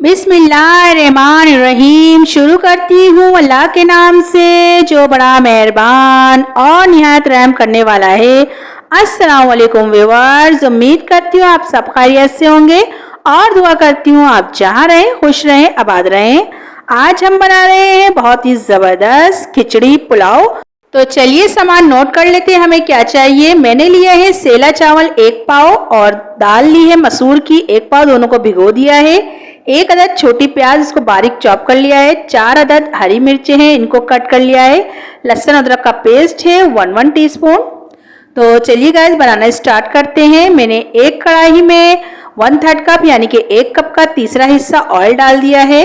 बिस्मिल्लाहिर्रहमानिर्रहीम। शुरू करती हूँ अल्लाह के नाम से जो बड़ा मेहरबान और निहायत रहम करने वाला है। अस्सलाम वालेकुम व्यूअर्स, उम्मीद करती हूँ आप सब खैरियत से होंगे और दुआ करती हूँ आप जहाँ रहें खुश रहें आबाद रहें। आज हम बना रहे हैं बहुत ही ज़बरदस्त खिचड़ी पुलाव। तो चलिए सामान नोट कर लेते हैं हमें क्या चाहिए। मैंने लिया है सेला चावल 1 पाव और दाल ली है मसूर की 1 पाव, दोनों को भिगो दिया है। 1 अदद छोटी प्याज, इसको बारीक चॉप कर लिया है। 4 अदद हरी मिर्चें हैं, इनको कट कर लिया है। लहसुन अदरक का पेस्ट है 1 टीस्पून। तो चलिए गाइस बनाना स्टार्ट करते हैं। मैंने एक कढ़ाई में 1/3 कप यानी कि 1 कप का तीसरा हिस्सा ऑयल डाल दिया है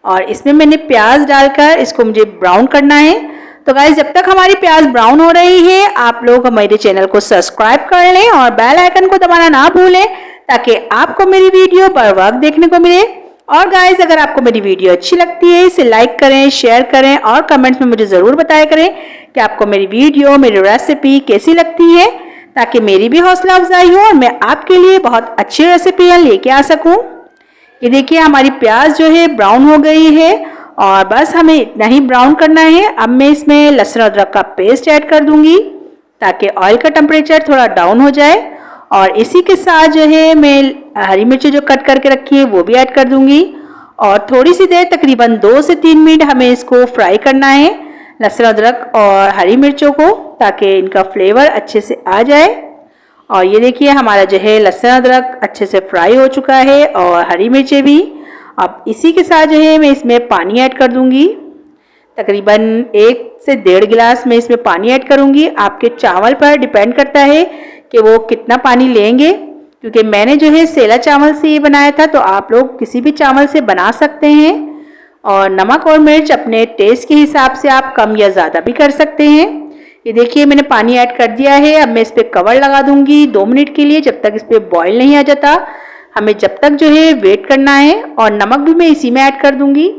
और इसमें मैंने प्याज डालकर इसको मुझे ब्राउन करना है। तो गाइस जब तक हमारी प्याज ब्राउन हो रही है आप लोग हमारे चैनल को सब्सक्राइब कर लें और बेल आइकन को दबाना ना भूलें ताकि आपको मेरी वीडियो बर वक्त देखने को मिले। और गाइस अगर आपको मेरी वीडियो अच्छी लगती है इसे लाइक करें, शेयर करें और कमेंट्स में मुझे ज़रूर बताया करें कि आपको मेरी वीडियो, मेरी रेसिपी कैसी लगती है ताकि मेरी भी हौसला अफजाई हो और मैं आपके लिए बहुत अच्छी रेसिपी लेके आ सकूँ। ये देखिए हमारी प्याज जो है ब्राउन हो गई है और बस हमें इतना ही ब्राउन करना है। अब मैं इसमें लहसुन अदरक का पेस्ट ऐड कर दूंगी ताकि ऑयल का टेम्परेचर थोड़ा डाउन हो जाए। और इसी के साथ जो है मैं हरी मिर्ची जो कट करके रखी है वो भी ऐड कर दूंगी और थोड़ी सी देर तकरीबन 2 से 3 मिनट हमें इसको फ्राई करना है, लहसुन अदरक और हरी मिर्चों को, ताकि इनका फ्लेवर अच्छे से आ जाए। और ये देखिए हमारा जो है लहसुन अदरक अच्छे से फ्राई हो चुका है और हरी मिर्चें भी। अब इसी के साथ जो है मैं इसमें पानी ऐड कर दूंगी, तकरीबन 1 से 1.5 गिलास मैं इसमें पानी ऐड करूंगी। आपके चावल पर डिपेंड करता है कि वो कितना पानी लेंगे, क्योंकि मैंने जो है सेला चावल से ये बनाया था तो आप लोग किसी भी चावल से बना सकते हैं। और नमक और मिर्च अपने टेस्ट के हिसाब से आप कम या ज़्यादा भी कर सकते हैं। ये देखिए मैंने पानी ऐड कर दिया है। अब मैं इस पर कवर लगा दूंगी 2 मिनट के लिए, जब तक इस पर बॉयल नहीं आ जाता। हमें जब तक जो है वेट करना है। और नमक भी मैं इसी में ऐड कर दूंगी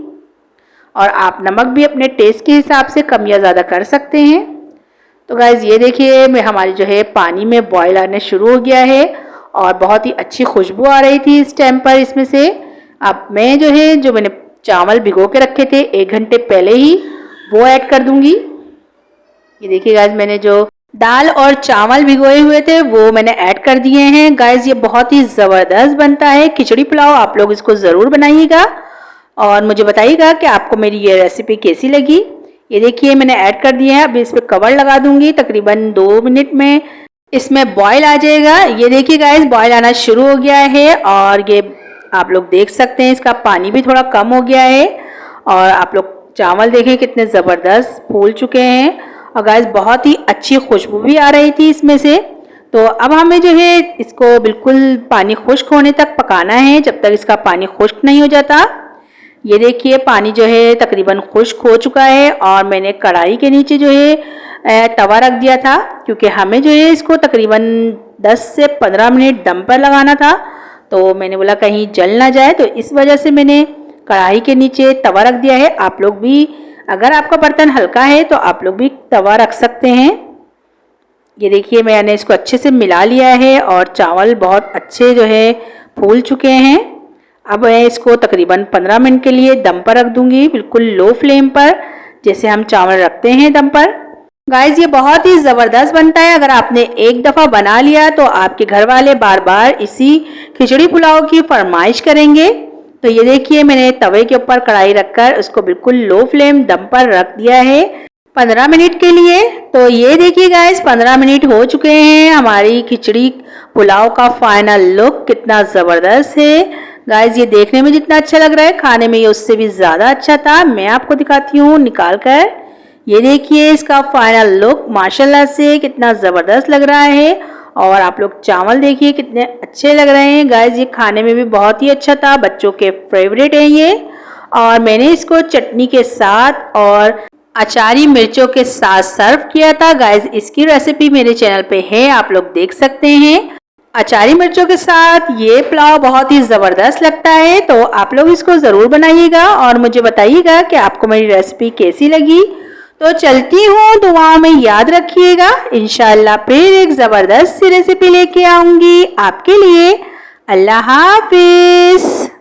और आप नमक भी अपने टेस्ट के हिसाब से कम या ज़्यादा कर सकते हैं। तो गाइज़ ये देखिए मैं हमारी जो है पानी में बॉयल आने शुरू हो गया है और बहुत ही अच्छी खुशबू आ रही थी इस टाइम पर इसमें से। अब मैं जो है जो मैंने चावल भिगो के रखे थे 1 घंटे पहले ही वो ऐड कर दूंगी। ये देखिए गाइज़ मैंने जो दाल और चावल भिगोए हुए थे वो मैंने ऐड कर दिए हैं। गाइज़ ये बहुत ही ज़बरदस्त बनता है खिचड़ी पुलाव, आप लोग इसको ज़रूर बनाइएगा और मुझे बताइएगा कि आपको मेरी ये रेसिपी कैसी लगी। ये देखिए मैंने ऐड कर दिया है। अब इस पर कवर लगा दूंगी, तकरीबन 2 मिनट में इसमें बॉयल आ जाएगा। ये देखिए गाइस बॉयल आना शुरू हो गया है और ये आप लोग देख सकते हैं इसका पानी भी थोड़ा कम हो गया है और आप लोग चावल देखें कितने ज़बरदस्त फूल चुके हैं और गाइस बहुत ही अच्छी खुशबू भी आ रही थी इसमें से। तो अब हमें जो है इसको बिल्कुल पानी खुश्क होने तक पकाना है, जब तक इसका पानी खुश्क नहीं हो जाता। ये देखिए पानी जो है तकरीबन खुश्क हो चुका है और मैंने कढ़ाई के नीचे जो है तवा रख दिया था, क्योंकि हमें जो है इसको तकरीबन 10 से 15 मिनट दम पर लगाना था। तो मैंने बोला कहीं जल ना जाए, तो इस वजह से मैंने कढ़ाई के नीचे तवा रख दिया है। आप लोग भी अगर आपका बर्तन हल्का है तो आप लोग भी तवा रख सकते हैं। ये देखिए मैंने इसको अच्छे से मिला लिया है और चावल बहुत अच्छे जो है फूल चुके हैं। अब मैं इसको तकरीबन 15 मिनट के लिए दम पर रख दूंगी, बिल्कुल लो फ्लेम पर, जैसे हम चावल रखते हैं दम पर। गाइस ये बहुत ही ज़बरदस्त बनता है। अगर आपने एक दफ़ा बना लिया तो आपके घर वाले बार बार इसी खिचड़ी पुलाव की फरमाइश करेंगे। तो ये देखिए मैंने तवे के ऊपर कढ़ाई रखकर उसको बिल्कुल लो फ्लेम दम पर रख दिया है 15 मिनट के लिए। तो ये देखिए गाइस 15 मिनट हो चुके हैं। हमारी खिचड़ी पुलाव का फाइनल लुक कितना ज़बरदस्त है। गाइस ये देखने में जितना अच्छा लग रहा है खाने में ये उससे भी ज़्यादा अच्छा था। मैं आपको दिखाती हूँ निकाल कर। ये देखिए इसका फाइनल लुक माशाल्लाह से कितना ज़बरदस्त लग रहा है और आप लोग चावल देखिए कितने अच्छे लग रहे हैं। गाइस ये खाने में भी बहुत ही अच्छा था, बच्चों के फेवरेट है ये। और मैंने इसको चटनी के साथ और अचारी मिर्चों के साथ सर्व किया था। गाइस इसकी रेसिपी मेरे चैनल पे है, आप लोग देख सकते हैं। अचारी मिर्चों के साथ ये पुलाव बहुत ही ज़बरदस्त लगता है, तो आप लोग इसको ज़रूर बनाइएगा और मुझे बताइएगा कि आपको मेरी रेसिपी कैसी लगी। तो चलती हूँ, दुआओं में याद रखिएगा। इंशाल्लाह फिर एक ज़बरदस्त सी रेसिपी लेके आऊँगी आपके लिए। अल्लाह हाफिज़।